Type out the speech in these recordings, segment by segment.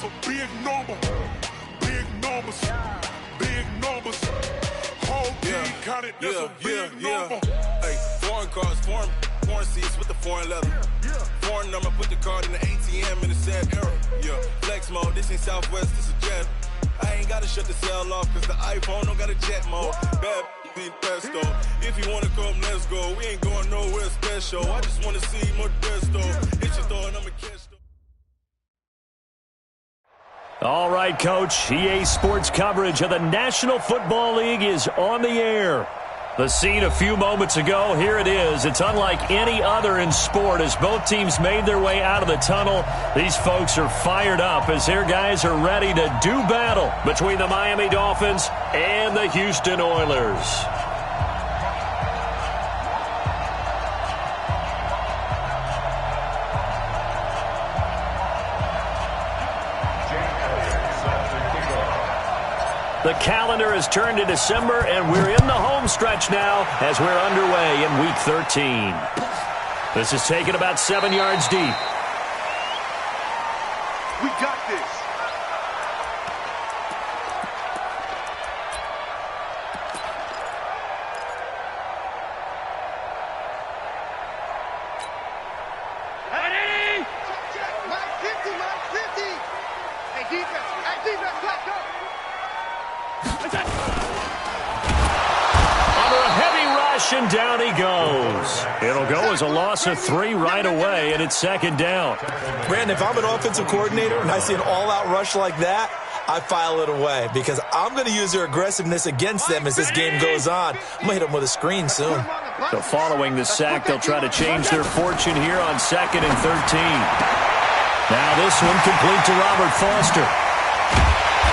That's a big number. Big numbers. Big numbers. Whole team counted. That's a big number. Hey, foreign cars, foreign seats with the foreign leather. Foreign number, put the card in the ATM in the sad era. Yeah, flex mode, this ain't Southwest, this is jet. I ain't gotta shut the cell off, cause the iPhone don't got a jet mode. Bad need pesto. If you wanna come, let's go. We ain't going nowhere special. I just wanna see more Modesto. Hit your throw and I'ma catch the... All right, Coach. EA Sports coverage of the National Football League is on the air. The scene a few moments ago, here it is. It's unlike any other in sport as both teams made their way out of the tunnel. These folks are fired up as their guys are ready to do battle between the Miami Dolphins and the Houston Oilers. The calendar has turned to December, and we're in the home stretch now as we're underway in Week 13. This is taken about 7 yards deep. We got this. Ready? Mike 50, Mike 50. Hey, defense, let's go. Under a heavy rush, and down he goes. It'll go as a loss of 3 right away, and it's second down. Brandon, if I'm an offensive coordinator and I see an all-out rush like that, I file it away because I'm going to use their aggressiveness against them as this game goes on. I'm going to hit them with a screen soon. So following the sack, they'll try to change their fortune here on 2nd and 13. Now this one complete to Robert Foster.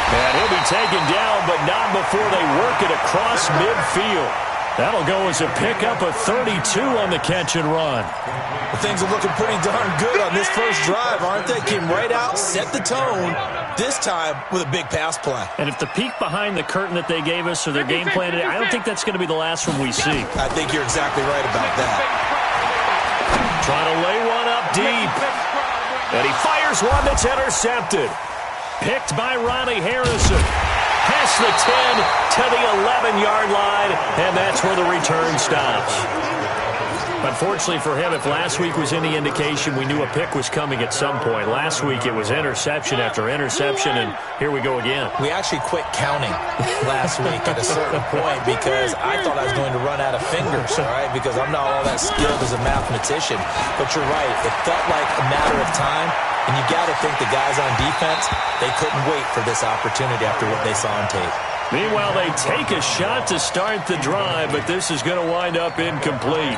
And he'll be taken down, but not before they work it across midfield. That'll go as a pickup of 32 on the catch and run. Well, things are looking pretty darn good on this first drive, aren't they? Came right out, set the tone, this time with a big pass play. And if the peek behind the curtain that they gave us or their game plan, I don't think that's going to be the last one we see. I think you're exactly right about that. Trying to lay one up deep. And he fires one that's intercepted. Picked by Ronnie Harrison. Past the 10 to the 11-yard line, and that's where the return stops. Unfortunately for him, if last week was any indication, we knew a pick was coming at some point. Last week it was interception after interception, and here we go again. We actually quit counting last week at a certain point because I thought I was going to run out of fingers, all right, because I'm not all that skilled as a mathematician. But you're right, it felt like a matter of time. And you got to think the guys on defense, they couldn't wait for this opportunity after what they saw on tape. Meanwhile, they take a shot to start the drive, but this is going to wind up incomplete.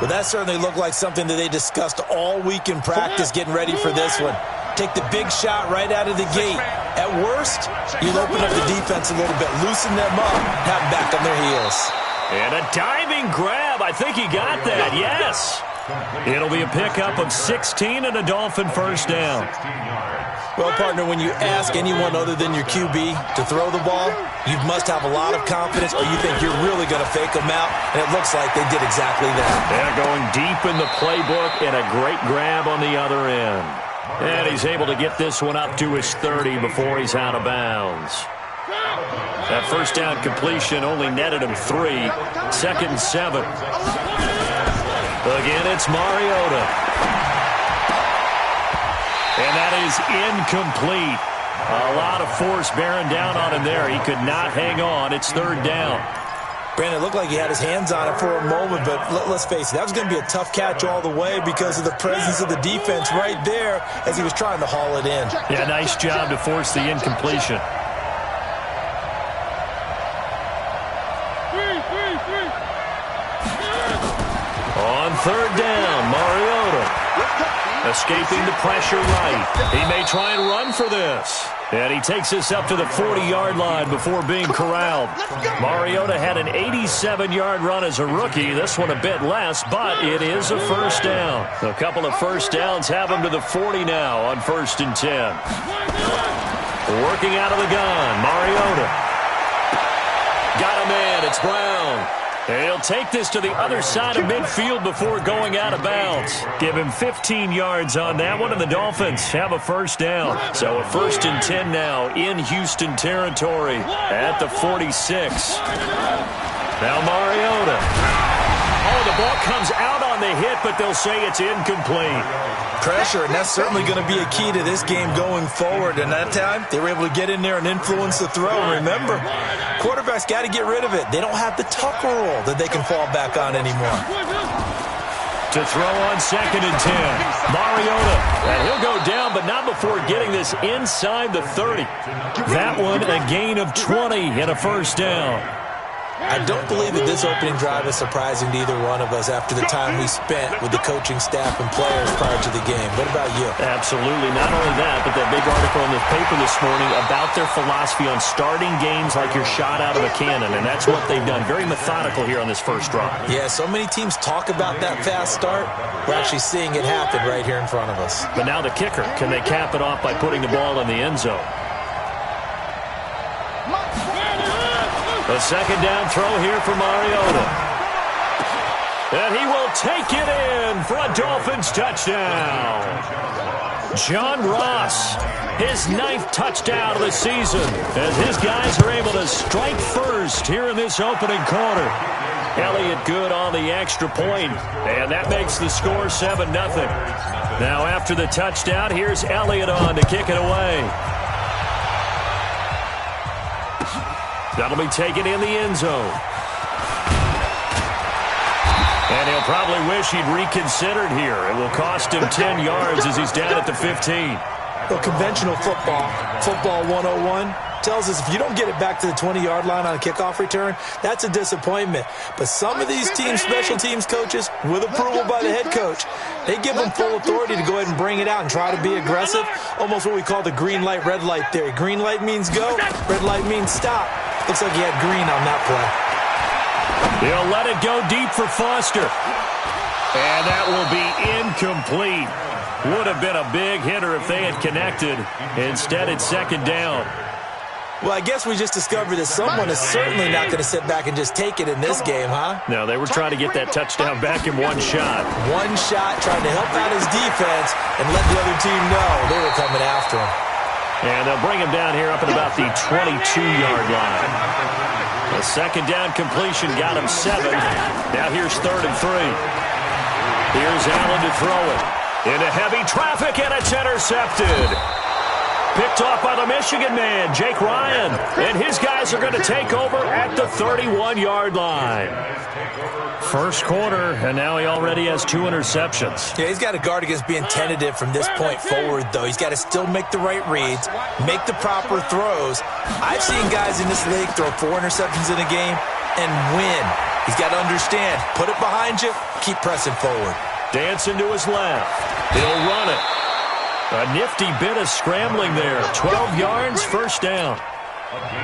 Well, that certainly looked like something that they discussed all week in practice getting ready for this one. Take the big shot right out of the gate. At worst, you'll open up the defense a little bit, loosen them up, have them back on their heels. And a diving grab. I think he got that, yes. It'll be a pickup of 16 and a Dolphin first down. Well, partner, when you ask anyone other than your QB to throw the ball, you must have a lot of confidence or you think you're really going to fake them out, and it looks like they did exactly that. They're going deep in the playbook and a great grab on the other end. And he's able to get this one up to his 30 before he's out of bounds. That first down completion only netted him 3. 2nd and 7. Again, it's Mariota. And that is incomplete. A lot of force bearing down on him there. He could not hang on. It's 3rd down. Brandon, it looked like he had his hands on it for a moment, but let's face it, that was going to be a tough catch all the way because of the presence of the defense right there as he was trying to haul it in. Yeah, nice job to force the incompletion. On 3rd down, Mariota escaping the pressure right. He may try and run for this. And he takes us up to the 40-yard line before being corralled. Mariota had an 87-yard run as a rookie. This one a bit less, but it is a first down. A couple of first downs have him to the 40 now on 1st and 10. Working out of the gun, Mariota. Got a man, it's Brown. He'll take this to the other side of midfield before going out of bounds. Give him 15 yards on that one, and the Dolphins have a first down. So a 1st and 10 now in Houston territory at the 46. Now Mariota. Oh, the ball comes out on the hit, but they'll say it's incomplete. Pressure, and that's certainly going to be a key to this game going forward. And that time, they were able to get in there and influence the throw. Remember, quarterbacks got to get rid of it. They don't have the Tucker rule that they can fall back on anymore. To throw on 2nd and 10. Mariota. And he'll go down, but not before getting this inside the 30. That one, a gain of 20 and a first down. I don't believe that this opening drive is surprising to either one of us after the time we spent with the coaching staff and players prior to the game. What about you? Absolutely. Not only that, but that big article in the paper this morning about their philosophy on starting games like you're shot out of a cannon, and that's what they've done. Very methodical here on this first drive. Yeah, so many teams talk about that fast start. We're actually seeing it happen right here in front of us. But now the kicker. Can they cap it off by putting the ball in the end zone? The second down throw here for Mariota. And he will take it in for a Dolphins touchdown. John Ross, his 9th touchdown of the season, as his guys are able to strike first here in this opening quarter. Elliott good on the extra point, and that makes the score 7-0. Now after the touchdown, here's Elliott on to kick it away. That'll be taken in the end zone. And he'll probably wish he'd reconsidered here. It will cost him 10 yards as he's down at the 15. Well, conventional football 101, tells us if you don't get it back to the 20-yard line on a kickoff return, that's a disappointment. But some of these teams, special teams coaches, with approval by the head coach, they give them full authority to go ahead and bring it out and try to be aggressive, almost what we call the green light, red light theory. Green light means go, red light means stop. Looks like he had green on that play. He'll let it go deep for Foster. And that will be incomplete. Would have been a big hitter if they had connected. Instead, it's second down. Well, I guess we just discovered that someone is certainly not going to sit back and just take it in this game, huh? No, they were trying to get that touchdown back in one shot. One shot, trying to help out his defense and let the other team know they were coming after him. And they'll bring him down here up at about the 22-yard line. The second down completion got him 7. Now here's 3rd and 3. Here's Allen to throw it. Into heavy traffic, and it's intercepted. Picked off by the Michigan man, Jake Ryan. And his guys are going to take over at the 31-yard line. First quarter, and now he already has 2 interceptions. Yeah, he's got to guard against being tentative from this point forward, though. He's got to still make the right reads, make the proper throws. I've seen guys in this league throw 4 interceptions in a game and win. He's got to understand, put it behind you, keep pressing forward. Dancing to his left. He'll run it. A nifty bit of scrambling there. 12 yards, first down.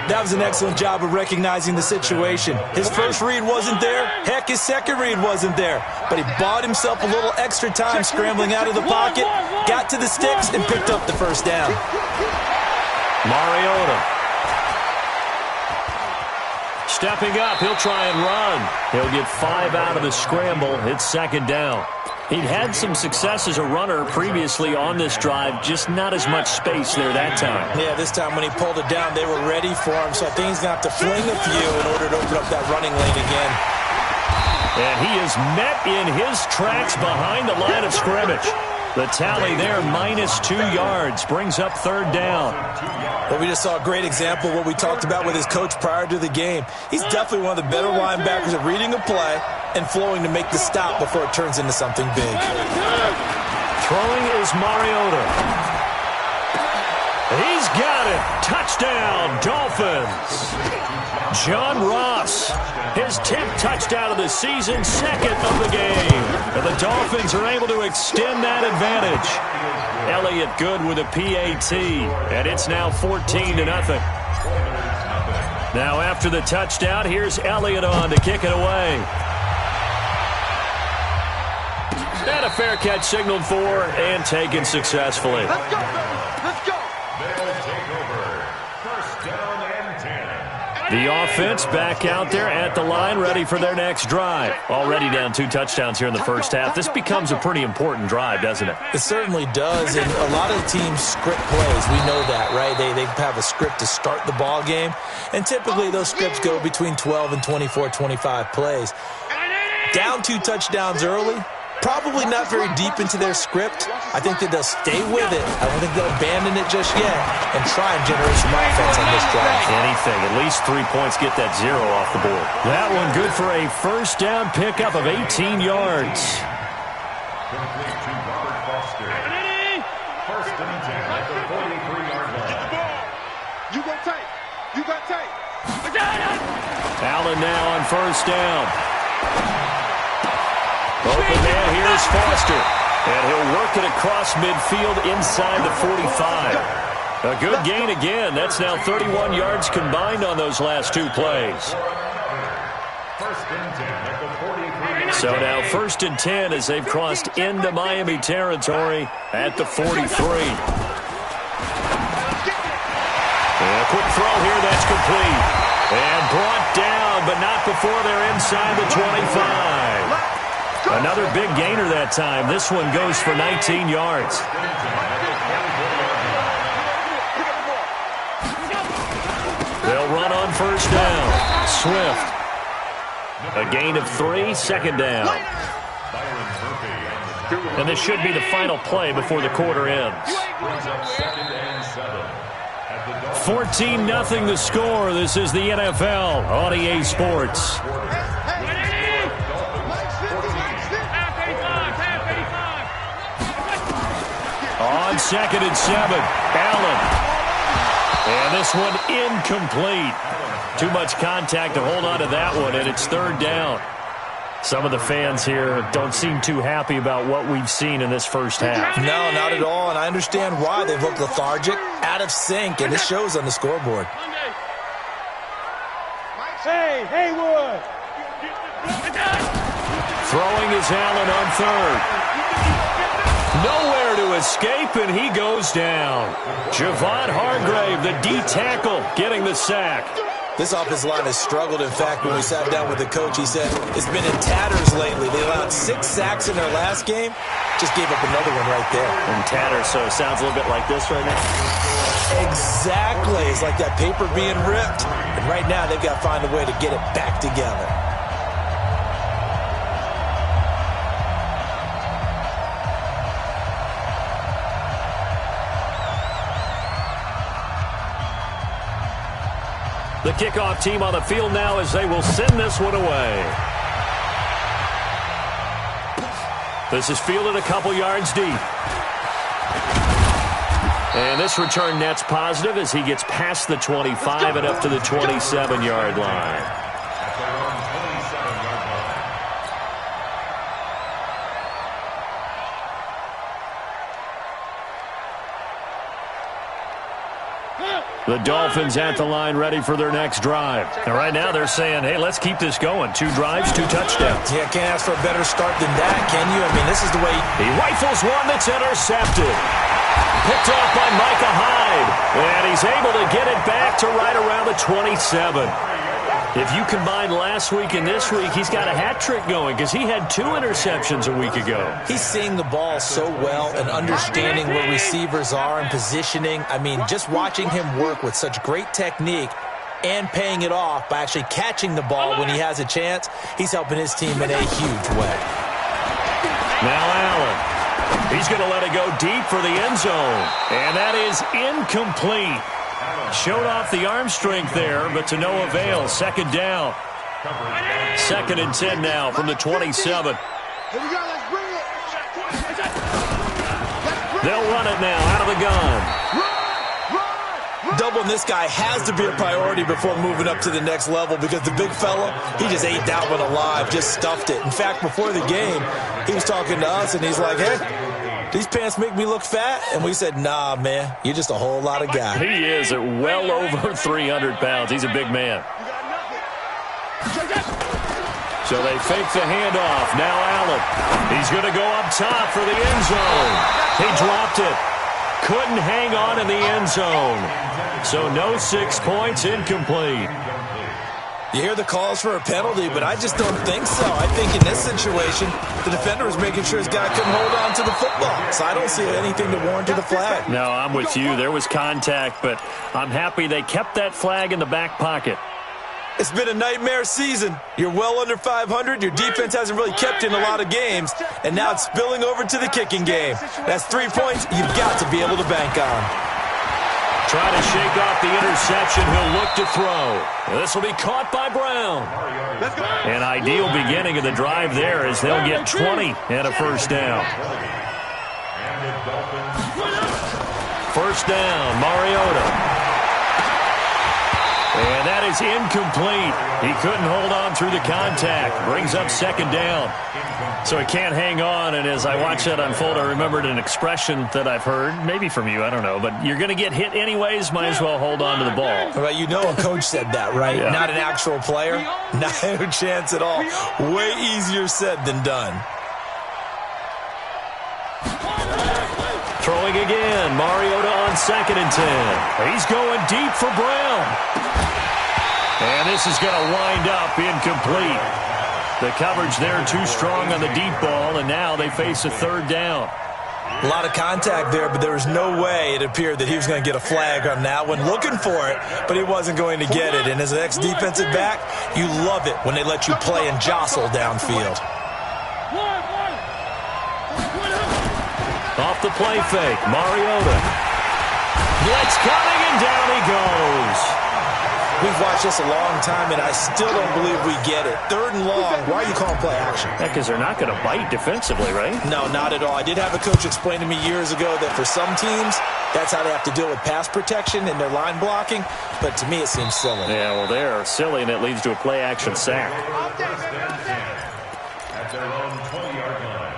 That was an excellent job of recognizing the situation. His first read wasn't there. Heck, his second read wasn't there. But he bought himself a little extra time scrambling out of the pocket, got to the sticks, and picked up the first down. Mariota. Stepping up, he'll try and run. He'll get 5 out of the scramble. It's second down. He'd had some success as a runner previously on this drive, just not as much space there that time. Yeah, this time when he pulled it down, they were ready for him, so I think he's going to have to fling a few in order to open up that running lane again. And he is met in his tracks behind the line of scrimmage. The tally there, -2 yards, brings up third down. Well, we just saw a great example of what we talked about with his coach prior to the game. He's definitely one of the better linebackers at reading a play and flowing to make the stop before it turns into something big. Throwing is Mariota. He's got it. Touchdown, Dolphins. John Ross, his 10th touchdown of the season, 2nd of the game. And the Dolphins are able to extend that advantage. Elliott good with a PAT, and it's now 14-0. Now after the touchdown, here's Elliott on to kick it away. And a fair catch signaled for and taken successfully. Let's go, let's go. The offense back out there at the line, ready for their next drive. Already down 2 touchdowns here in the first half. This becomes a pretty important drive, doesn't it? It certainly does, and a lot of the teams script plays. We know that, right? They have a script to start the ball game, and typically those scripts go between 12 and 24, 25 plays. Down 2 touchdowns early, probably not very deep into their script. I think that they'll stay with it. I don't think they'll abandon it just yet and try and generate some offense on this drive. Anything. At least 3 points, get that 0 off the board. That one good for a first down pickup of 18 yards. You got tape. You got tape. Allen now on first down. Open man, here's Foster. And he'll work it across midfield inside the 45. A good gain again. That's now 31 yards combined on those last 2 plays. So now 1st and 10 as they've crossed into Miami territory at the 43. And a quick throw here, that's complete. And brought down, but not before they're inside the 25. Another big gainer that time. This one goes for 19 yards. They'll run on first down. Swift. A gain of 3, 2nd down. And this should be the final play before the quarter ends. 14-0 the score. This is the NFL on EA Sports. On 2nd and 7, Allen. And this one incomplete. Too much contact to hold on to that one, and it's 3rd down. Some of the fans here don't seem too happy about what we've seen in this first half. No, not at all, and I understand why. They've looked lethargic, out of sync, and it shows on the scoreboard. Hey, Haywood. Throwing is Allen on 3rd. Nowhere to escape, and he goes down. Javon Hargrave, the D-tackle, getting the sack. This offensive line has struggled. In fact, when we sat down with the coach, he said it's been in tatters lately. They allowed 6 sacks in their last game. Just gave up another one right there. In tatters, so it sounds a little bit like this right now. Exactly. It's like that paper being ripped. And right now, they've got to find a way to get it back together. The kickoff team on the field now as they will send this one away. This is fielded a couple yards deep. And this return net's positive as he gets past the 25 and up to the 27-yard line. The Dolphins at the line ready for their next drive. And right now they're saying, hey, let's keep this going. 2 drives, 2 touchdowns. Yeah, can't ask for a better start than that, can you? I mean, this is the way. He rifles one that's intercepted. Picked off by Micah Hyde. And he's able to get it back to right around the 27. If you combine last week and this week, he's got a hat trick going because he had 2 interceptions a week ago. He's seeing the ball so well and understanding where receivers are and positioning. I mean, just watching him work with such great technique and paying it off by actually catching the ball when he has a chance, he's helping his team in a huge way. Now Allen. He's going to let it go deep for the end zone. And that is incomplete. Showed off the arm strength there, but to no avail. 2nd down. 2nd and 10 now from the 27. They'll run it now out of the gun. Doubling this guy has to be a priority before moving up to the next level because the big fella, he just ate that one alive, just stuffed it. In fact, before the game, he was talking to us, and he's like, hey, these pants make me look fat? And we said, nah, man, you're just a whole lot of guy. He is at well over 300 pounds. He's a big man. So they fake the handoff. Now Allen. He's going to go up top for the end zone. He dropped it. Couldn't hang on in the end zone. So no 6 points, incomplete. You hear the calls for a penalty, but I just don't think so. I think in this situation, the defender was making sure his guy couldn't hold on to the football. So I don't see anything to warrant the flag. No, I'm with you. There was contact, but I'm happy they kept that flag in the back pocket. It's been a nightmare season. You're well under 500. Your defense hasn't really kept in a lot of games, and now it's spilling over to the kicking game. That's 3 points you've got to be able to bank on. Trying to shake off the interception. He'll look to throw. This will be caught by Brown. An ideal beginning of the drive there as they'll get 20 and a first down. First down, Mariota. And that is incomplete. He couldn't hold on through the contact. Brings up second down. So he can't hang on, and as I watch that unfold, I remembered an expression that I've heard, maybe from you, I don't know, but you're going to get hit anyways, might as well hold on to the ball. Well, you know a coach said that, right? Yeah. Not an actual player. Not a chance at all. Way easier said than done. Throwing again, Mariota on 2nd and 10. He's going deep for Brown. And this is going to wind up incomplete. The coverage there too strong on the deep ball, and now they face a third down. A lot of contact there, but there was no way it appeared that he was going to get a flag on that one. Looking for it, but he wasn't going to get it. And as an ex-defensive back, you love it when they let you play and jostle downfield. Off the play fake, Mariota. Blitz coming, and down he goes. We've watched this a long time, and I still don't believe we get it. 3rd and long, why are you calling play action? Because they're not going to bite defensively, right? No, not at all. I did have a coach explain to me years ago that for some teams, that's how they have to deal with pass protection and their line blocking, but to me it seems silly. Yeah, well, they're silly, and it leads to a play action sack. At their own 20-yard line.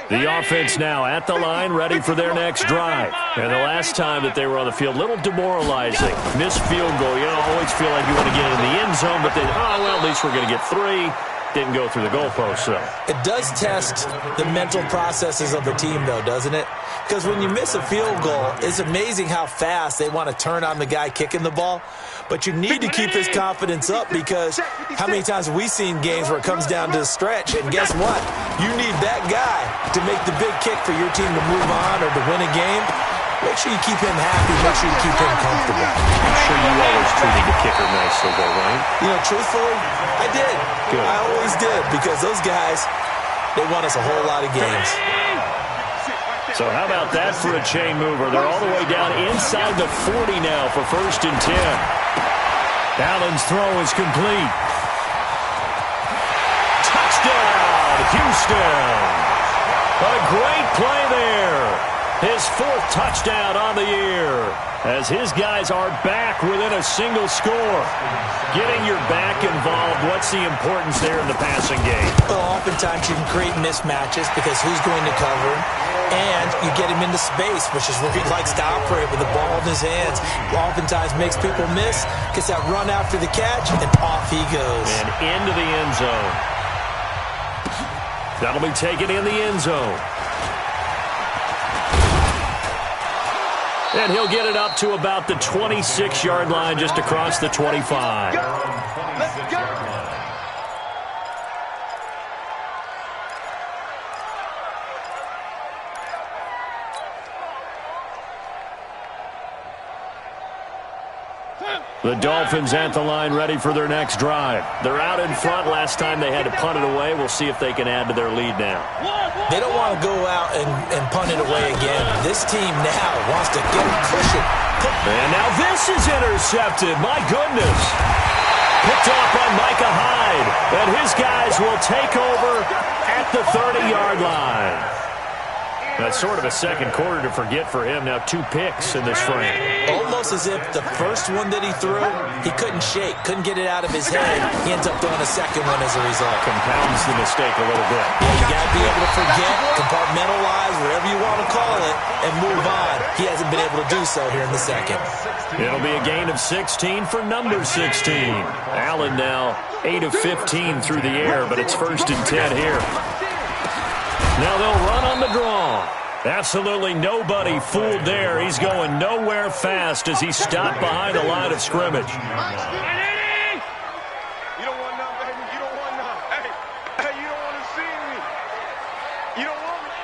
The offense now at the line, ready for their next drive. And the last time that they were on the field, a little demoralizing. Missed field goal. You don't always feel like you want to get in the end zone, but then, oh, well, at least we're going to get 3. Didn't go through the goalpost, so. It does test the mental processes of the team, though, doesn't it? Because when you miss a field goal, it's amazing how fast they want to turn on the guy kicking the ball. But you need to keep his confidence up because how many times have we seen games where it comes down to the stretch? And guess what? You need that guy to make the big kick for your team to move on or to win a game. Make sure you keep him happy. Make sure you keep him comfortable. I'm sure you always treated the kicker nicely, though, right? You know, truthfully, I did. Good. I always did because those guys, they won us a whole lot of games. So how about that for a chain mover? They're all the way down inside the 40 now for 1st and 10. Allen's throw is complete. Touchdown, Houston. What a great play there. His 4th touchdown on the year as his guys are back within a single score. Getting your back involved, what's the importance there in the passing game? Well, oftentimes you can create mismatches because who's going to cover him? And you get him into space, which is where he likes to operate with the ball in his hands. Oftentimes makes people miss, gets that run after the catch, and off he goes. And into the end zone. That'll be taken in the end zone. And he'll get it up to about the 26-yard line, just across the 25. Let's go. The Dolphins at the line, ready for their next drive. They're out in front. Last time they had to punt it away. We'll see if they can add to their lead now. They don't want to go out and punt it away again. This team now wants to get a cushion. And now this is intercepted. My goodness. Picked off by Micah Hyde. And his guys will take over at the 30-yard line. That's sort of a second quarter to forget for him. Now 2 picks in this frame. Almost as if the first one that he threw, he couldn't shake, couldn't get it out of his head. He ends up throwing a second one as a result. Compounds the mistake a little bit. Yeah, you got to be able to forget, compartmentalize, whatever you want to call it, and move on. He hasn't been able to do so here in the second. It'll be a gain of 16 for number 16. Allen now 8 of 15 through the air, but it's 1st and 10 here. Now they'll run on the draw. Absolutely nobody fooled there. He's going nowhere fast as he stopped behind the line of scrimmage. You don't want none, baby. You don't want none. Hey, you don't want to see me. You don't want me.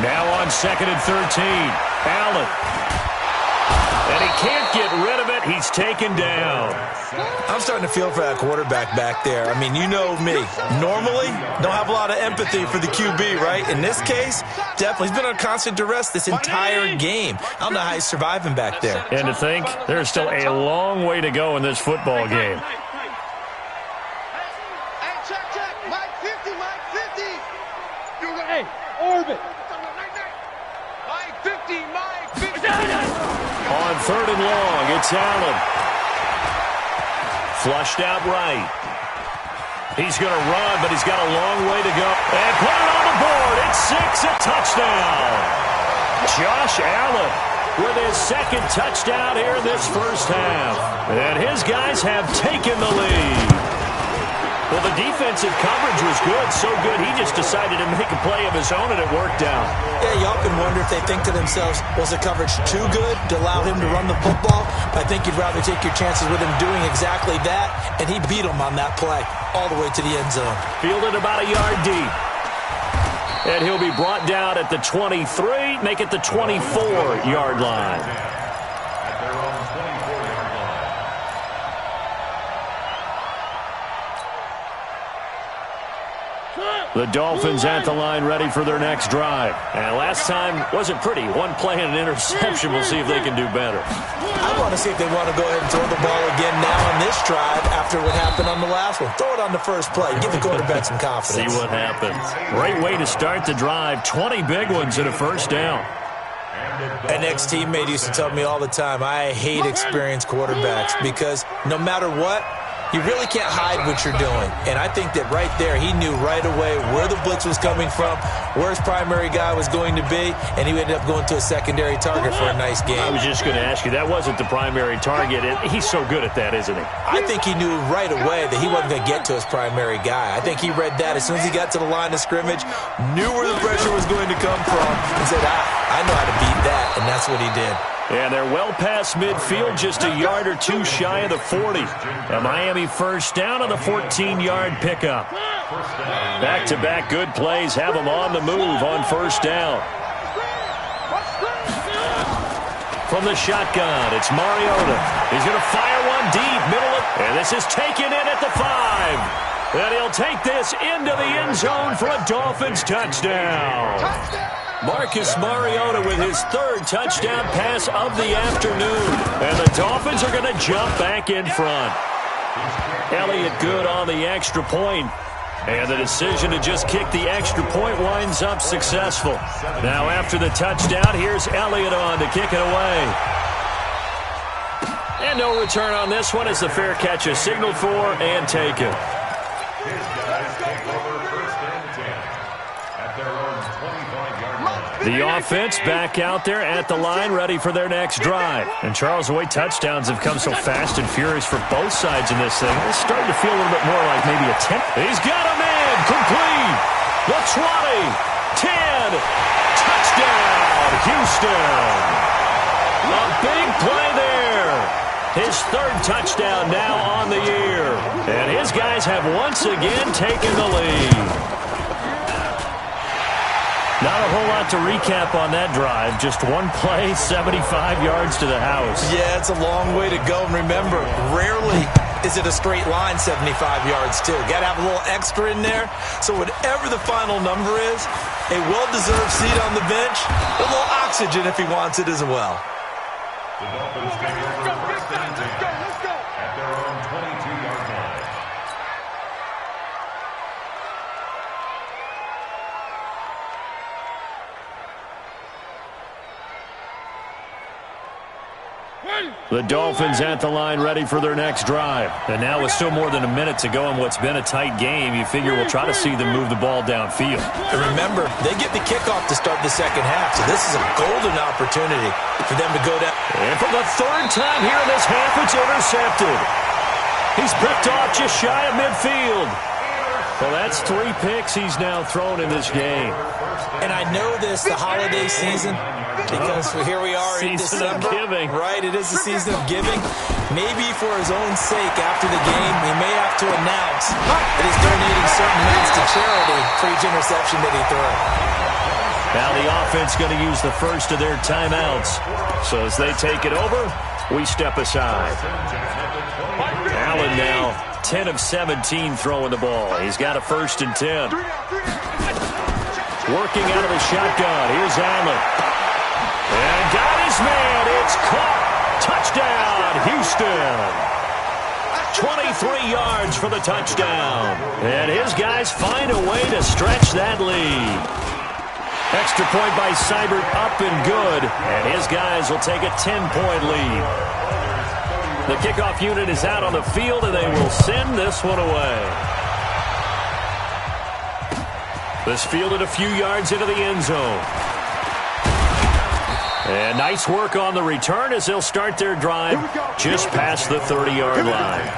Now on 2nd and 13. Allen. And he can't get rid of it. He's taken down. I'm starting to feel for that quarterback back there. I mean, you know me. Normally, don't have a lot of empathy for the QB, right? In this case, definitely. He's been on constant duress this entire game. I don't know how he's surviving back there. And to think, there's still a long way to go in this football game. Hey, check. Mike 50, Mike 50. Hey, orbit. Mike 50, Mike 50. On 3rd and long, it's Allen. Flushed out right. He's going to run, but he's got a long way to go. And put it on the board. It's 6, a touchdown. Josh Allen with his 2nd touchdown here in this first half. And his guys have taken the lead. Well, the defensive coverage was good, so good he just decided to make a play of his own, and it worked out. Yeah, you often wonder if they think to themselves, was the coverage too good to allow him to run the football? I think you'd rather take your chances with him doing exactly that, and he beat him on that play all the way to the end zone. Fielded about a yard deep. And he'll be brought down at the 23, make it the 24-yard line. The Dolphins at the line ready for their next drive. And last time wasn't pretty. One play and an interception. We'll see if they can do better. I want to see if they want to go ahead and throw the ball again now on this drive after what happened on the last one. Throw it on the first play. Give the quarterback some confidence. See what happens. Great way to start the drive. 20 big ones and a first down. An ex-teammate used to tell me all the time, I hate experienced quarterbacks because no matter what, you really can't hide what you're doing. And I think that right there, he knew right away where the blitz was coming from, where his primary guy was going to be, and he ended up going to a secondary target for a nice game. I was just going to ask you, that wasn't the primary target. He's so good at that, isn't he? I think he knew right away that he wasn't going to get to his primary guy. I think he read that as soon as he got to the line of scrimmage, knew where the pressure was going to come from, and said, I know how to beat that, and that's what he did. And they're well past midfield, just a yard or two shy of the 40. A Miami first down on the 14-yard pickup. Back-to-back good plays have them on the move on first down. From the shotgun, it's Mariota. He's going to fire one deep, middle of, and this is taken in at the 5. And he'll take this into the end zone for a Dolphins touchdown. Marcus Mariota with his 3rd touchdown pass of the afternoon. And the Dolphins are going to jump back in front. Elliott good on the extra point. And the decision to just kick the extra point winds up successful. Now after the touchdown, here's Elliott on to kick it away. And no return on this one as the fair catch is signaled for and taken. The offense back out there at the line, ready for their next drive. And Charles, the way touchdowns have come so fast and furious for both sides in this thing, it's starting to feel a little bit more like maybe a 10. He's got a man, complete. The 20, 10, touchdown, Houston. A big play there. His 3rd touchdown now on the year. And his guys have once again taken the lead. Not a whole lot to recap on that drive. Just one play, 75 yards to the house. Yeah, it's a long way to go. And remember, rarely is it a straight line 75 yards, too. Got to have a little extra in there. So whatever the final number is, a well-deserved seat on the bench, a little oxygen if he wants it as well. The Dolphins take over first and 10 at their own 22-yard line. The Dolphins at the line ready for their next drive. And now with still more than a minute to go in what's been a tight game, you figure we'll try to see them move the ball downfield. And remember, they get the kickoff to start the second half, so this is a golden opportunity for them to go down. And for the 3rd time here in this half, it's intercepted. He's picked off just shy of midfield. Well, that's 3 picks he's now thrown in this game. And I know this, the holiday season, because here we are in December. Season of giving. Right, it is the season of giving. Maybe for his own sake, after the game, he may have to announce that he's donating certain amounts to charity for each interception that he threw. Now the offense going to use the first of their timeouts. So as they take it over, we step aside. Allen now 10 of 17 throwing the ball. He's got a 1st and 10. Working out of the shotgun. Here's Allen. And got his man. It's caught. Touchdown, Houston. 23 yards for the touchdown. And his guys find a way to stretch that lead. Extra point by Seibert up and good. And his guys will take a 10-point lead. The kickoff unit is out on the field, and they will send this one away. This fielded a few yards into the end zone. And nice work on the return as they'll start their drive just past the 30-yard line.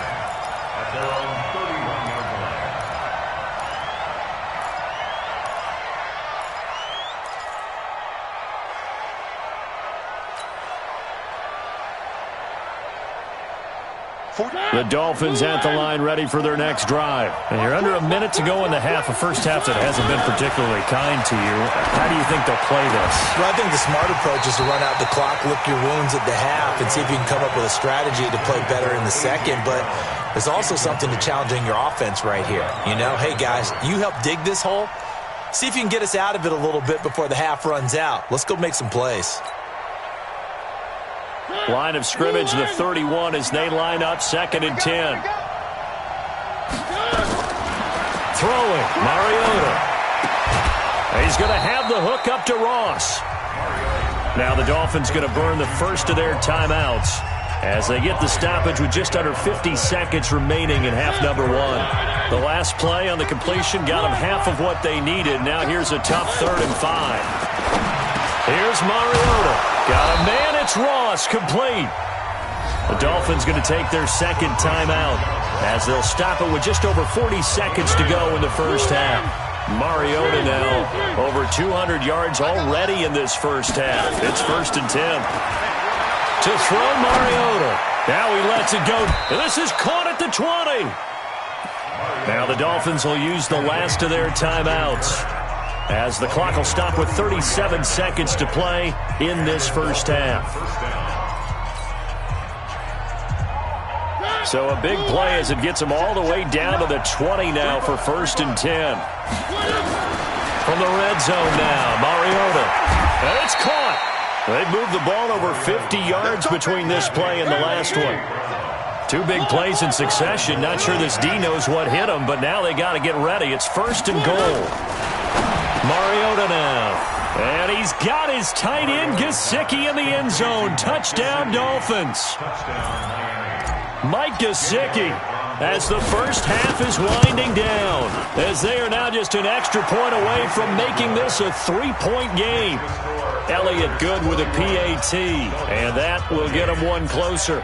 The Dolphins at the line ready for their next drive. And you're under a minute to go in the half, a first half that hasn't been particularly kind to you. How do you think they'll play this? Well, I think the smart approach is to run out the clock, lick your wounds at the half, and see if you can come up with a strategy to play better in the second. But there's also something to challenging your offense right here. You know, hey, guys, you help dig this hole. See if you can get us out of it a little bit before the half runs out. Let's go make some plays. Line of scrimmage, the 31 as they line up 2nd and 10. Throwing, Mariota. He's going to have the hook up to Ross. Now the Dolphins going to burn the first of their timeouts as they get the stoppage with just under 50 seconds remaining in half number 1. The last play on the completion got them half of what they needed. Now here's a tough 3rd and 5. Here's Mariota. Got a man, it's Ross, complete. The Dolphins going to take their 2nd timeout as they'll stop it with just over 40 seconds to go in the first half. Mariota now over 200 yards already in this first half. It's 1st and 10. To throw Mariota. Now he lets it go. This is caught at the 20. Now the Dolphins will use the last of their timeouts as the clock will stop with 37 seconds to play in this first half. So a big play as it gets them all the way down to the 20 now for 1st and 10. From the red zone now, Mariota. And it's caught. They've moved the ball over 50 yards between this play and the last one. 2 big plays in succession. Not sure this D knows what hit him, but now they got to get ready. It's 1st and goal. Mariota now. And he's got his tight end, Gesicki, in the end zone. Touchdown, Dolphins. Mike Gesicki, as the first half is winding down, as they are now just an extra point away from making this a 3-point game. Elliott good with a PAT, and that will get him one closer.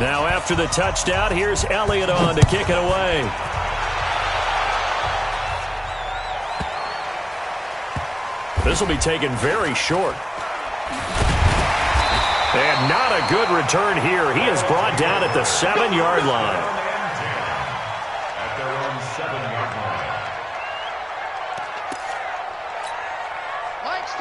Now after the touchdown, here's Elliott on to kick it away. This will be taken very short. And not a good return here. He is brought down at the 7-yard line.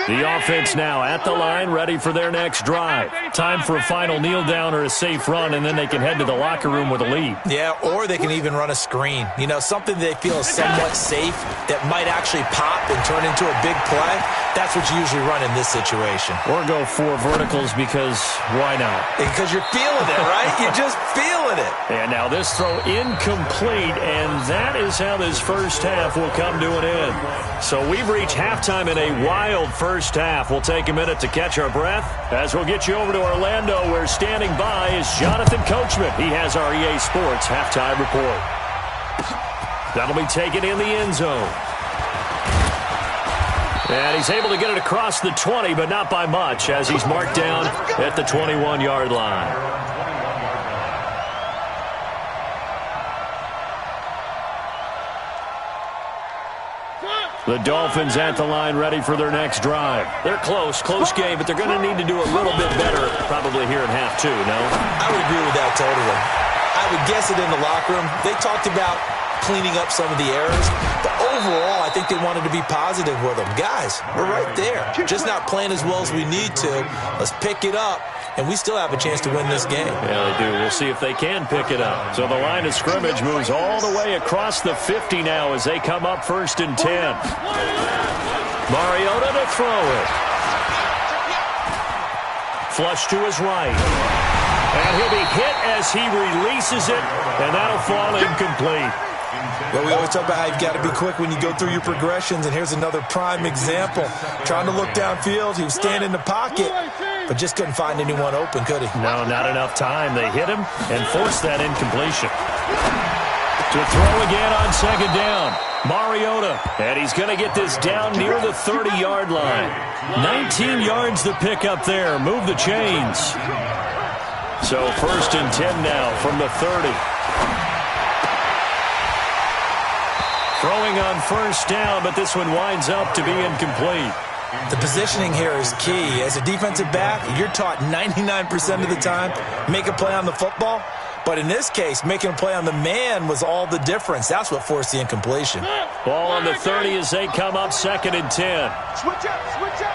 The offense now at the line, ready for their next drive. Time for a final kneel down or a safe run, and then they can head to the locker room with a lead. Yeah, or they can even run a screen. You know, something they feel is somewhat safe that might actually pop and turn into a big play. That's what you usually run in this situation. Or go 4 verticals because why not? Because you're feeling it, right? You're just feeling it. And now this throw incomplete, and that is how this first half will come to an end. So we've reached halftime in a wild first half. We'll take a minute to catch our breath as we'll get you over to Orlando, where standing by is Jonathan Coachman. He has our EA Sports halftime report. That'll be taken in the end zone. And he's able to get it across the 20, but not by much, as he's marked down at the 21-yard line. The Dolphins at the line, ready for their next drive. They're close game, but they're going to need to do a little bit better probably here in half two, no? I would agree with that totally. I would guess it in the locker room. They talked about cleaning up some of the errors, but overall, I think they wanted to be positive with them. Guys, we're right there. Just not playing as well as we need to. Let's pick it up, and we still have a chance to win this game. Yeah, they do. We'll see if they can pick it up. So the line of scrimmage moves all the way across the 50 now as they come up 1st and 10. Mariota to throw it. Flush to his right. And he'll be hit as he releases it, and that'll fall incomplete. Well, we always talk about how you've got to be quick when you go through your progressions, and here's another prime example. Trying to look downfield, he was standing in the pocket, but just couldn't find anyone open, could he? No, not enough time. They hit him and forced that incompletion. To throw again on 2nd down. Mariota, and he's going to get this down near the 30-yard line. 19 yards to pick up there. Move the chains. So 1st and 10 now from the 30. Throwing on 1st down, but this one winds up to be incomplete. The positioning here is key. As a defensive back, you're taught 99% of the time, make a play on the football. But in this case, making a play on the man was all the difference. That's what forced the incompletion. Ball on the 30 as they come up 2nd and 10. Switch up, switch up.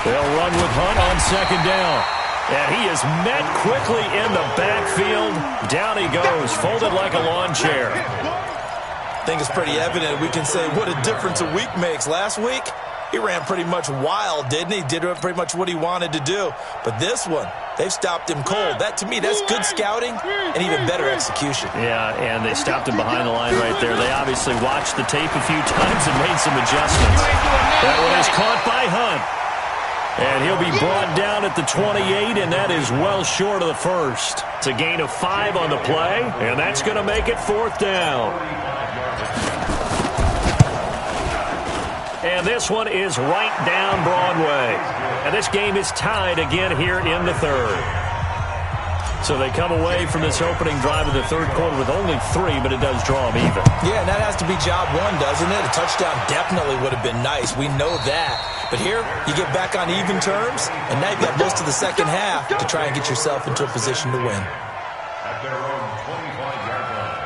They'll run with Hunt on 2nd down. And he is met quickly in the backfield. Down he goes, folded like a lawn chair. I think it's pretty evident. We can say what a difference a week makes. Last week, he ran pretty much wild, didn't he? Did pretty much what he wanted to do. But this one, they've stopped him cold. That, to me, that's good scouting and even better execution. Yeah, and they stopped him behind the line right there. They obviously watched the tape a few times and made some adjustments. That one is caught by Hunt. And he'll be brought down at the 28, and that is well short of the first. It's a gain of 5 on the play, and that's going to make it 4th down. And this one is right down Broadway. And this game is tied again here in the 3rd. So they come away from this opening drive of the 3rd quarter with only 3, but it does draw them even. Yeah, and that has to be job 1, doesn't it? A touchdown definitely would have been nice. We know that. But here, you get back on even terms, and now you've got most of the second half to try and get yourself into a position to win. At their own 25-yard line.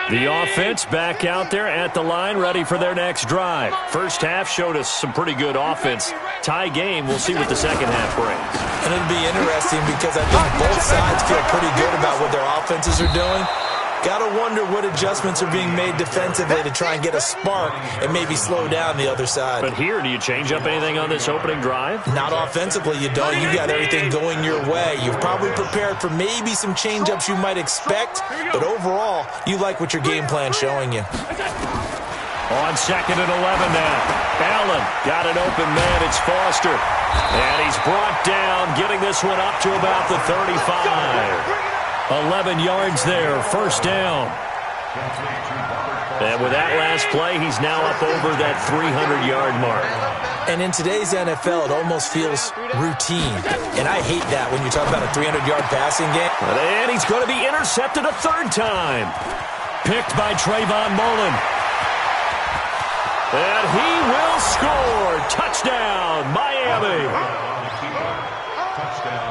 The offense back out there at the line, ready for their next drive. First half showed us some pretty good offense. Tie game, we'll see what the second half brings. And it'll be interesting because I think both sides feel pretty good about what their offenses are doing. Got to wonder what adjustments are being made defensively to try and get a spark and maybe slow down the other side. But here, do you change up anything on this opening drive? Not offensively, you don't. You got everything going your way. You've probably prepared for maybe some change-ups you might expect, but overall, you like what your game plan's showing you. On 2nd and 11 now. Allen got an open man. It's Foster. And he's brought down, getting this one up to about the 35. 11 yards there, 1st down. And with that last play, he's now up over that 300-yard mark. And in today's NFL, it almost feels routine. And I hate that when you talk about a 300-yard passing game. And he's going to be intercepted a 3rd time. Picked by Trayvon Mullen. And he will score. Touchdown, Miami.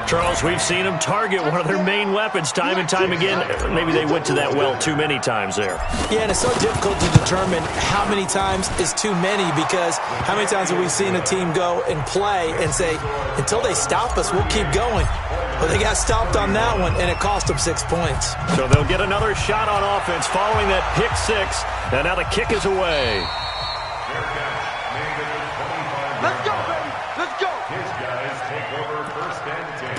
Charles, we've seen them target one of their main weapons time and time again. Maybe they went to that well too many times there. Yeah, and it's so difficult to determine how many times is too many, because how many times have we seen a team go and play and say, until they stop us, we'll keep going. Well, they got stopped on that one, and it cost them 6 points. So they'll get another shot on offense following that pick 6, and now the kick is away. Let's go, baby. Let's go. His guys take over 1st and 10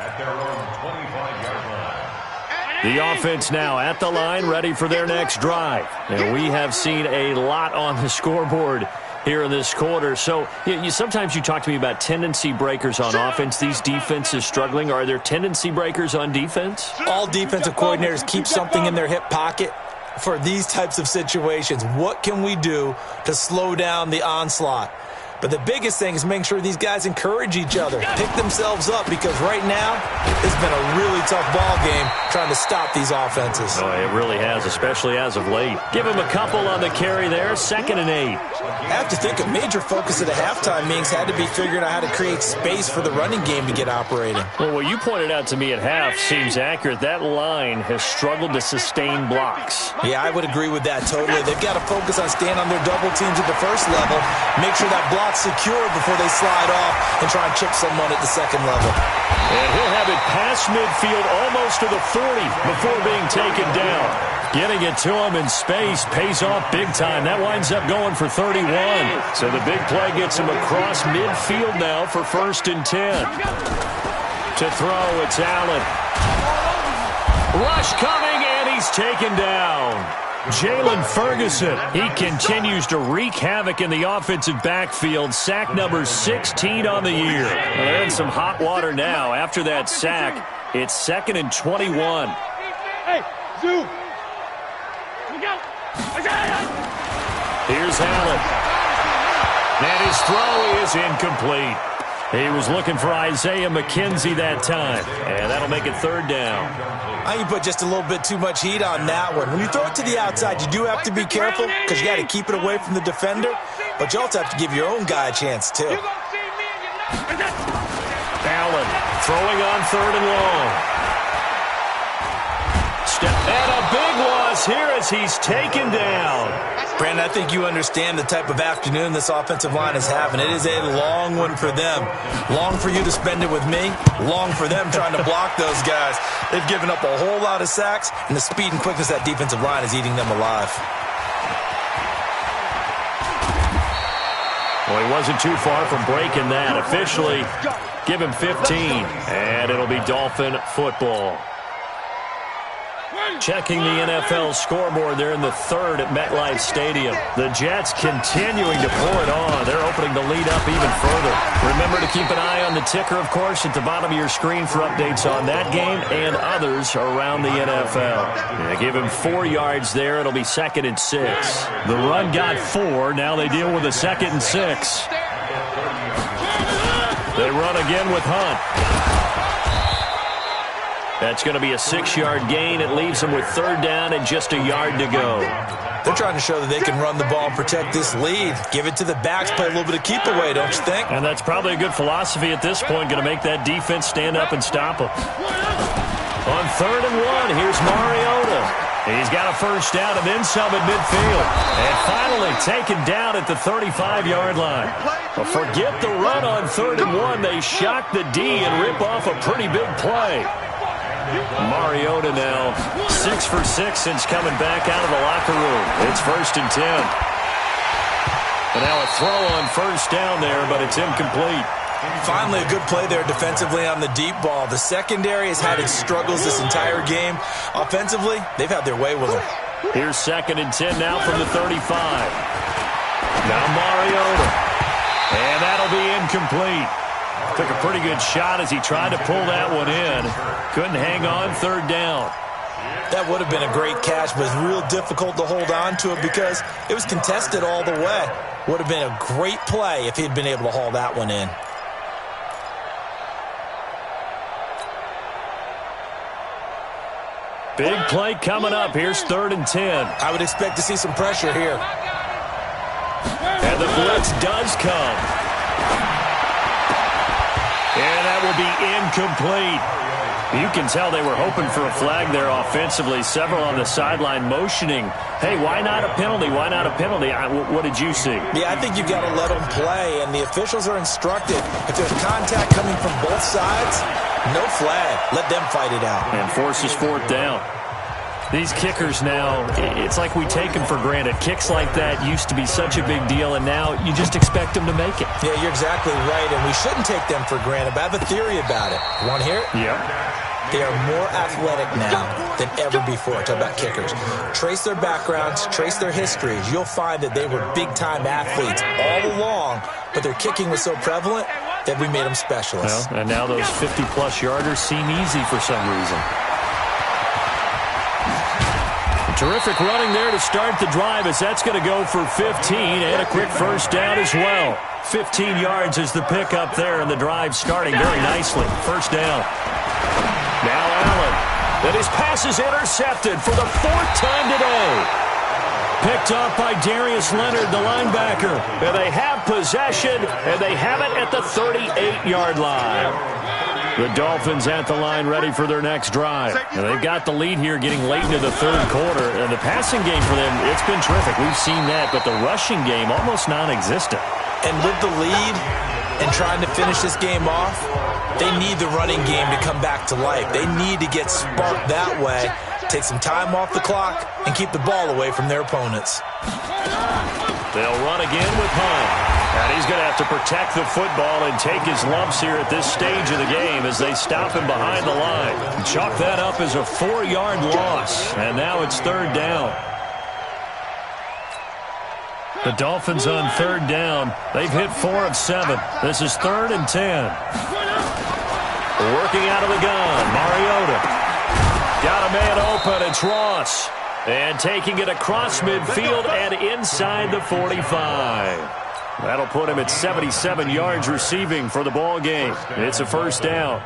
at their own 25-yard line. The offense now at the line, ready for their next drive. And we have seen a lot on the scoreboard here in this quarter. So sometimes you talk to me about tendency breakers on offense. These defenses struggling. Are there tendency breakers on defense? All defensive coordinators keep something in their hip pocket for these types of situations. What can we do to slow down the onslaught? But the biggest thing is making sure these guys encourage each other, pick themselves up, because right now it's been a really tough ball game trying to stop these offenses. Oh, it really has, especially as of late. Give him a couple on the carry there, 2nd and 8. I have to think a major focus at a halftime meetings had to be figuring out how to create space for the running game to get operating. Well, what you pointed out to me at half seems accurate. That line has struggled to sustain blocks. Yeah, I would agree with that totally. They've got to focus on staying on their double teams at the first level, make sure that block's secure before they slide off and try and chip someone at the second level. And he'll have it past midfield almost to the 40 before being taken down. Getting it to him in space pays off big time. That winds up going for 31. So the big play gets him across midfield now for 1st and 10. To throw, it's Allen. Rush coming, and he's taken down. Jalen Ferguson, he continues to wreak havoc in the offensive backfield. Sack number 16 on the year. Well, they're in some hot water now. After that sack, it's 2nd and 21. Hey, Zoo. Here's Allen. And his throw is incomplete. He was looking for Isaiah McKenzie that time. And that'll make it 3rd down. I think you put just a little bit too much heat on that one. When you throw it to the outside, you do have to be careful because you got to keep it away from the defender. But you also have to give your own guy a chance, too. Allen throwing on 3rd and long. And a big loss here as he's taken down. Brandon, I think you understand the type of afternoon this offensive line is having. It is a long one for them. Long for you to spend it with me. Long for them trying to block those guys. They've given up a whole lot of sacks, and the speed and quickness of that defensive line is eating them alive. Well, he wasn't too far from breaking that. Officially, give him 15, and it'll be Dolphin football. Checking the NFL scoreboard, they're in the 3rd at MetLife Stadium. The Jets continuing to pour it on. They're opening the lead up even further. Remember to keep an eye on the ticker, of course, at the bottom of your screen for updates on that game and others around the NFL. They give him 4 yards there. It'll be 2nd and 6. The run got 4. Now they deal with a 2nd and 6. They run again with Hunt. That's going to be a 6-yard gain. It leaves them with 3rd down and just a yard to go. They're trying to show that they can run the ball and protect this lead. Give it to the backs, play a little bit of keep away, don't you think? And that's probably a good philosophy at this point, going to make that defense stand up and stop them. On 3rd and 1, here's Mariota. He's got a 1st down and then some at midfield. And finally taken down at the 35-yard line. Well, forget the run on 3rd and 1. They shock the D and rip off a pretty big play. Mariota now 6 for 6 since coming back out of the locker room. It's 1st and 10. And now a throw on 1st down there, but it's incomplete. Finally a good play there defensively on the deep ball. The secondary has had its struggles this entire game. Offensively, they've had their way with them. Here's 2nd and 10 now from the 35. Now Mariota. And that'll be incomplete. Took a pretty good shot as he tried to pull that one in. Couldn't hang on, 3rd down. That would have been a great catch, but it's real difficult to hold on to it because it was contested all the way. Would have been a great play if he'd been able to haul that one in. Big play coming up. Here's 3rd and 10. I would expect to see some pressure here. And the blitz does come. And that will be incomplete. You can tell they were hoping for a flag there offensively. Several on the sideline motioning, hey, why not a penalty? Why not a penalty? What did you see? Yeah, I think you've got to let them play, and the officials are instructed. If there's contact coming from both sides, no flag. Let them fight it out. And forces 4th down. These kickers now, it's like we take them for granted. Kicks like that used to be such a big deal, and now you just expect them to make it. Yeah, you're exactly right, and we shouldn't take them for granted. But I have a theory about it. You want to hear it? Yeah. They are more athletic now than ever before. Talk about kickers. Trace their backgrounds, trace their histories. You'll find that they were big-time athletes all along, but their kicking was so prevalent that we made them specialists. Well, and now those 50-plus yarders seem easy for some reason. Terrific running there to start the drive, as that's going to go for 15 and a quick first down as well. 15 yards is the pickup there, and the drive starting very nicely. First down. Now Allen. And his pass is intercepted for the 4th time today. Picked up by Darius Leonard, the linebacker. And they have possession, and they have it at the 38-yard line. The Dolphins at the line ready for their next drive. And they've got the lead here getting late into the 3rd quarter. And the passing game for them, it's been terrific. We've seen that, but the rushing game almost non-existent. And with the lead and trying to finish this game off, they need the running game to come back to life. They need to get sparked that way, take some time off the clock, and keep the ball away from their opponents. They'll run again with Hunt. And he's going to have to protect the football and take his lumps here at this stage of the game as they stop him behind the line. Chalk that up as a 4-yard loss. And now it's 3rd down. The Dolphins on 3rd down. They've hit 4 of 7. This is 3rd and 10. Working out of the gun, Mariota. Got a man open, it's Ross. And taking it across midfield and inside the 45. That'll put him at 77 yards receiving for the ball game. It's a first down.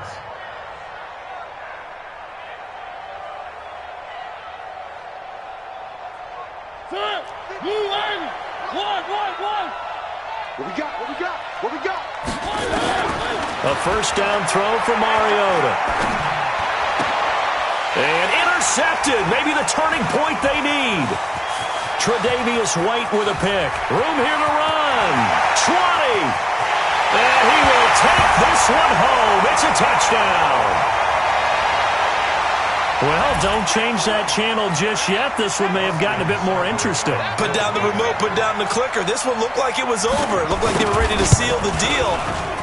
What we got? A first down throw for Mariota. And intercepted. Maybe the turning point they need. Tre'Davious White with a pick. Room here to run. 20. And he will take this one home. It's a touchdown. Well, don't change that channel just yet. This one may have gotten a bit more interesting. Put down the remote, put down the clicker. This one looked like it was over. It looked like they were ready to seal the deal.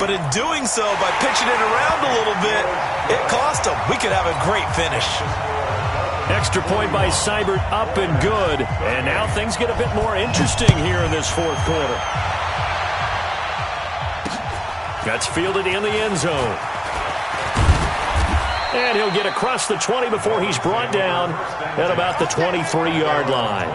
But in doing so, by pitching it around a little bit, it cost them. We could have a great finish. Extra point by Seibert, up and good. And now things get a bit more interesting here in this 4th quarter. That's fielded in the end zone. And he'll get across the 20 before he's brought down at about the 23-yard line.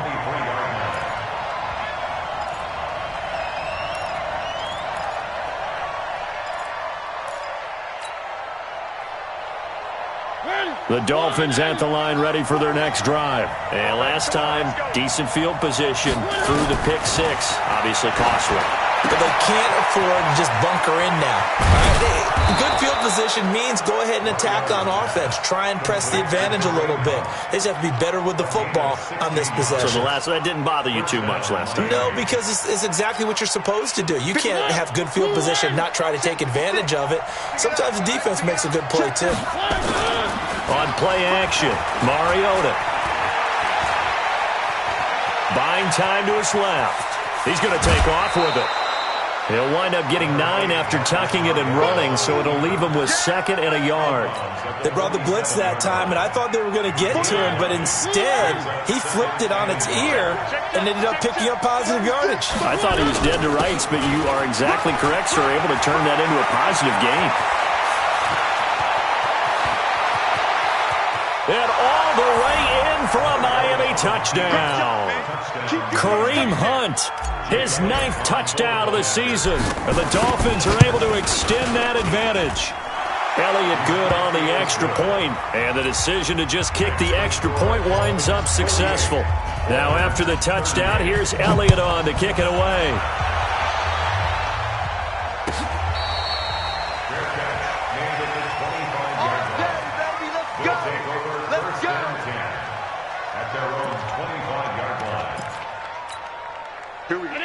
The Dolphins at the line ready for their next drive. And last time, decent field position through the pick 6. Obviously costly. But they can't afford to just bunker in now. Good field position means go ahead and attack on offense. Try and press the advantage a little bit. They just have to be better with the football on this possession. So that didn't bother you too much last time? No, because it's exactly what you're supposed to do. You can't have good field position, not try to take advantage of it. Sometimes the defense makes a good play, too. On play action, Mariota. Buying time to his left. He's going to take off with it. He'll wind up getting 9 after tucking it and running, so it'll leave him with 2nd and a yard. They brought the blitz that time, and I thought they were going to get to him, but instead, he flipped it on its ear and ended up picking up positive yardage. I thought he was dead to rights, but you are exactly correct, sir, able to turn that into a positive gain. And all the way in for a Miami touchdown. Kareem Hunt, his 9th touchdown of the season. And the Dolphins are able to extend that advantage. Elliott good on the extra point, and the decision to just kick the extra point winds up successful. Now after the touchdown, here's Elliott on to kick it away.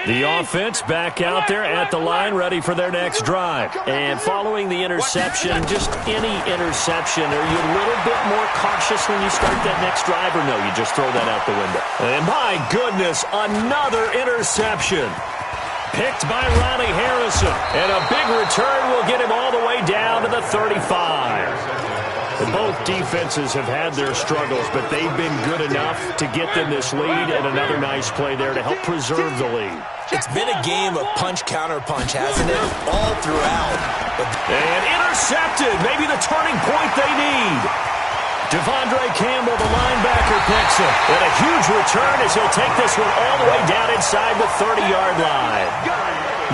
The offense back out there at the line, ready for their next drive. And following the interception, just any interception, are you a little bit more cautious when you start that next drive, or no, you just throw that out the window? And my goodness, another interception. Picked by Ronnie Harrison. And a big return will get him all the way down to the 35. Both defenses have had their struggles, but they've been good enough to get them this lead, and another nice play there to help preserve the lead. It's been a game of punch-counter-punch, hasn't it? All throughout. And intercepted. Maybe the turning point they need. Devondre Campbell, the linebacker, picks it. And a huge return as he'll take this one all the way down inside the 30-yard line.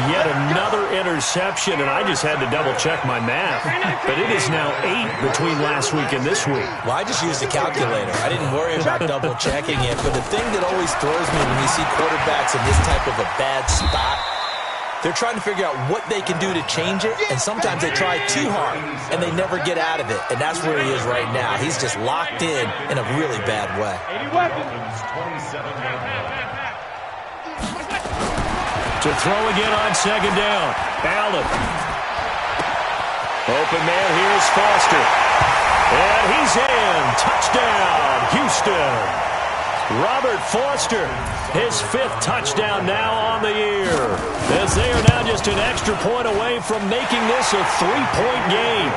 Yet another interception, and I just had to double-check my math. But it is now 8 between last week and this week. Well, I just used a calculator. I didn't worry about double-checking it. But the thing that always throws me when you see quarterbacks in this type of a bad spot, they're trying to figure out what they can do to change it, and sometimes they try too hard, and they never get out of it. And that's where he is right now. He's just locked in a really bad way. To throw again on second down. Allen. Open man, here's Foster. And he's in. Touchdown, Houston. Robert Foster, his 5th touchdown now on the year. As they are now just an extra point away from making this a 3-point game.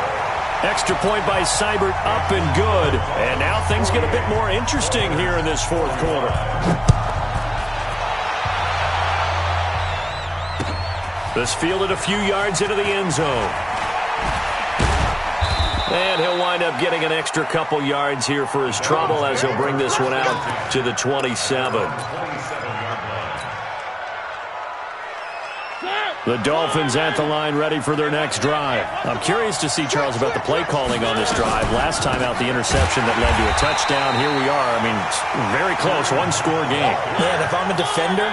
Extra point by Seibert up and good. And now things get a bit more interesting here in this 4th quarter. This fielded a few yards into the end zone. And he'll wind up getting an extra couple yards here for his trouble as he'll bring this one out to the 27. The Dolphins at the line ready for their next drive. I'm curious to see, Charles, about the play calling on this drive. Last time out, the interception that led to a touchdown. Here we are. I mean, very close, one-score game. Man, if I'm a defender,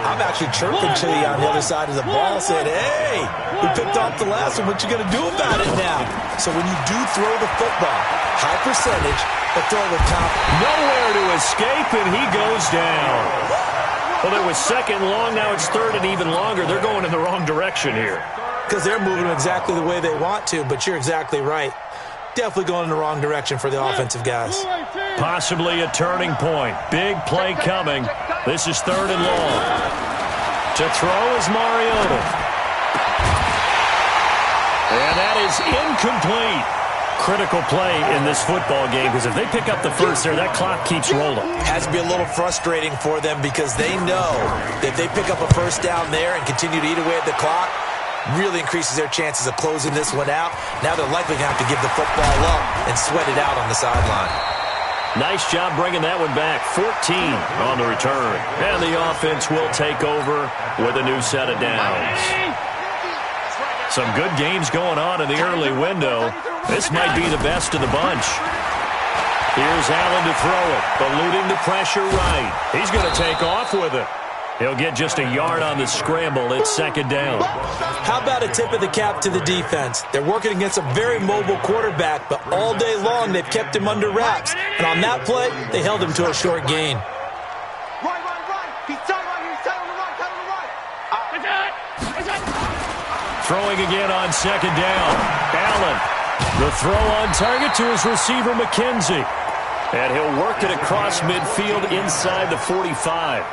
I'm actually chirping to you on the other side of the ball saying, hey, we picked off the last one. What you going to do about it now? So when you do throw the football, high percentage, but throw the top. Nowhere to escape, and he goes down. Well, it was second long. Now it's third and even longer. They're going in the wrong direction here. Because they're moving exactly the way they want to, but you're exactly right. Definitely going in the wrong direction for the offensive guys. Possibly a turning point. Big play coming. This is third and long. To throw is Mariota. And that is incomplete. Critical play in this football game, because if they pick up the first there, that clock keeps rolling. Has to be a little frustrating for them because they know that if they pick up a first down there and continue to eat away at the clock, really increases their chances of closing this one out. Now they're likely going to have to give the football up and sweat it out on the sideline. Nice job bringing that one back. 14 on the return. And the offense will take over with a new set of downs. Some good games going on in the early window. This might be the best of the bunch. Here's Allen to throw it, eluding the pressure right. He's going to take off with it. He'll get just a yard on the scramble. It's second down. How about a tip of the cap to the defense? They're working against a very mobile quarterback, but all day long they've kept him under wraps. And on that play, they held him to a short gain. Right. He's tight right here. He's tight on the right. Throwing again on second down. Allen. The throw on target to his receiver, McKenzie. And he'll work it across midfield inside the 45.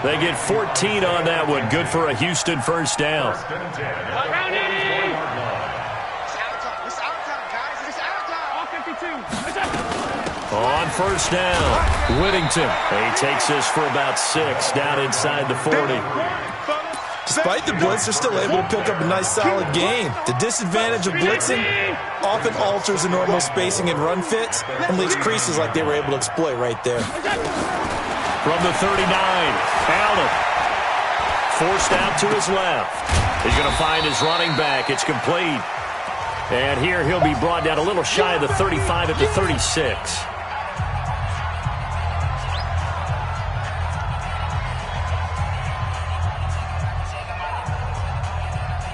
They get 14 on that one. Good for a Houston first down. It's our time, guys. It's our time. All 52. On first down, Whittington. He takes this for about 6 down inside the 40. Despite the blitz, they're still able to pick up a nice, solid gain. The disadvantage of blitzing often alters the normal spacing and run fits and leaves creases like they were able to exploit right there. From the 39, Allen. Forced out to his left. He's going to find his running back. It's complete. And here he'll be brought down a little shy of the 35 at the 36.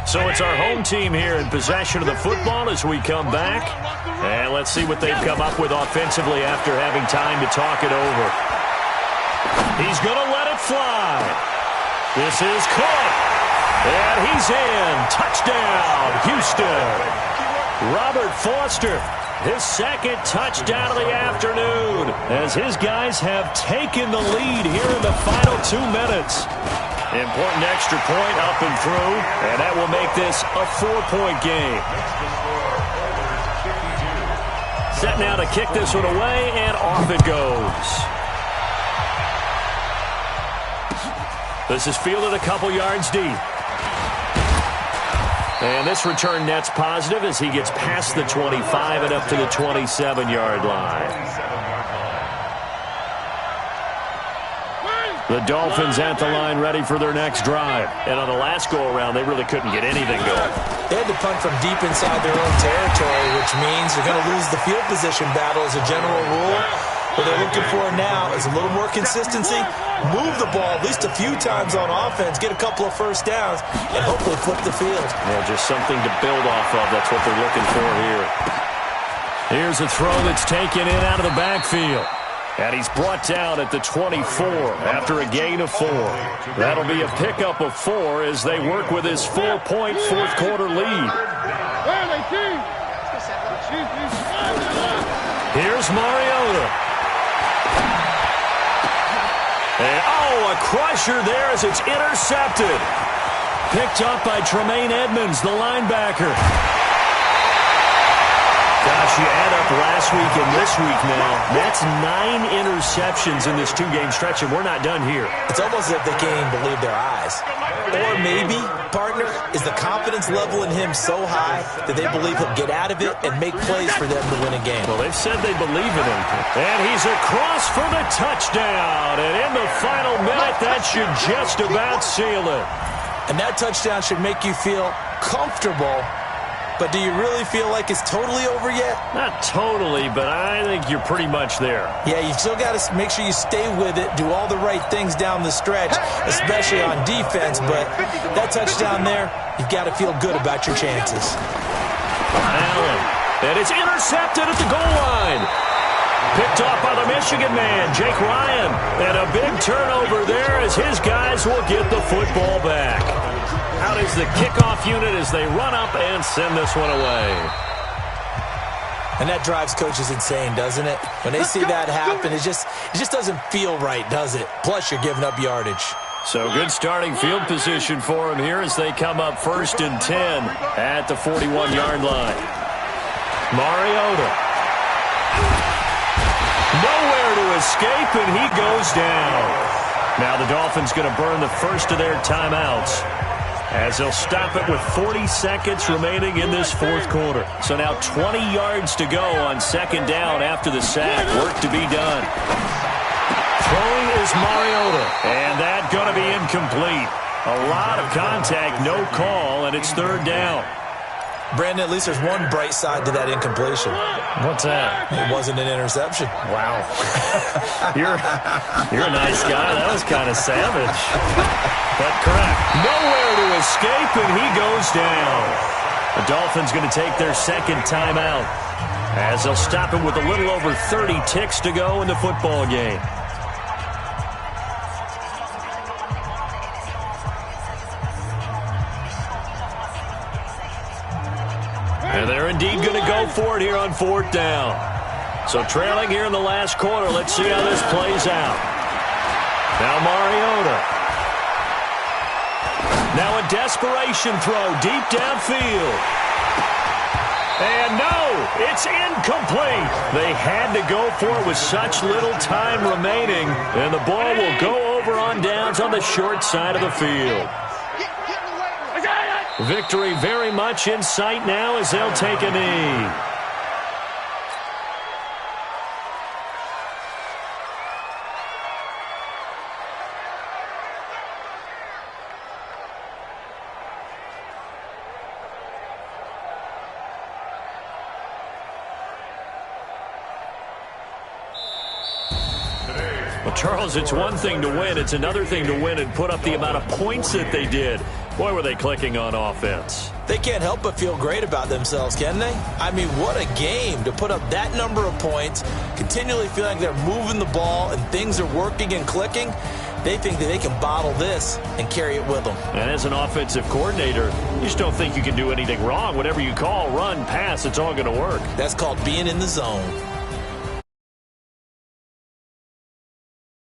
So it's our home team here in possession of the football as we come back. And let's see what they've come up with offensively after having time to talk it over. He's going to let it fly. This is caught. And he's in. Touchdown, Houston. Robert Foster, his second touchdown of the afternoon, as his guys have taken the lead here in the final 2 minutes. Important extra point up and through, and that will make this a 4-point game. Set now to kick this one away, and off it goes. This is fielded a couple yards deep. And this return net's positive as he gets past the 25 and up to the 27-yard line. The Dolphins at the line ready for their next drive. And on the last go-around, they really couldn't get anything going. They had to punt from deep inside their own territory, which means you're going to lose the field position battle as a general rule. What they're looking for now is a little more consistency, move the ball at least a few times on offense, get a couple of first downs, and hopefully flip the field. Yeah, just something to build off of. That's what they're looking for here. Here's a throw that's taken in out of the backfield. And he's brought down at the 24 after a gain of 4. That'll be a pickup of 4 as they work with his 4-point fourth-quarter lead. Here's Mariota. And, a crusher there as it's intercepted. Picked up by Tremaine Edmonds, the linebacker. Gosh, you add up last week and this week now. That's 9 interceptions in this 2-game stretch, and we're not done here. It's almost as if they can't even believe their eyes. Or maybe, partner, is the confidence level in him so high that they believe he'll get out of it and make plays for them to win a game. Well, they've said they believe in him. And he's across for the touchdown. And in the final minute, that should just about seal it. And that touchdown should make you feel comfortable. But do you really feel like it's totally over yet? Not totally, but I think you're pretty much there. Yeah, you've still got to make sure you stay with it, do all the right things down the stretch, especially on defense. But that touchdown there, you've got to feel good about your chances. Allen, and it's intercepted at the goal line. Picked off by the Michigan man, Jake Ryan. And a big turnover there as his guys will get the football back. Out is the kickoff unit as they run up and send this one away. And that drives coaches insane, doesn't it? When they see that happen, it just doesn't feel right, does it? Plus, you're giving up yardage. So good starting field position for him here as they come up 1st and 10 at the 41-yard line. Mariota. Nowhere to escape, and he goes down. Now the Dolphins going to burn the first of their timeouts, as they'll stop it with 40 seconds remaining in this fourth quarter. So now 20 yards to go on 2nd down after the sack. Work to be done. Throwing is Mariota, and that's going to be incomplete. A lot of contact, no call, and it's 3rd down. Brandon, at least there's one bright side to that incompletion. What's that? It wasn't an interception. Wow. You're a nice guy. That was kind of savage. But correct. Nowhere to escape, and he goes down. The Dolphins going to take their 2nd timeout as they'll stop it with a little over 30 ticks to go in the football game. And they're indeed going to go for it here on 4th down. So trailing here in the last quarter. Let's see how this plays out. Now Mariota. Now a desperation throw deep downfield. And no, it's incomplete. They had to go for it with such little time remaining. And the ball will go over on downs on the short side of the field. Victory very much in sight now as they'll take a knee. Well, Charles, it's one thing to win. It's another thing to win and put up the amount of points that they did. Boy, were they clicking on offense. They can't help but feel great about themselves, can they? I mean, what a game to put up that number of points, continually feeling like they're moving the ball and things are working and clicking. They think that they can bottle this and carry it with them. And as an offensive coordinator, you just don't think you can do anything wrong. Whatever you call, run, pass, it's all going to work. That's called being in the zone.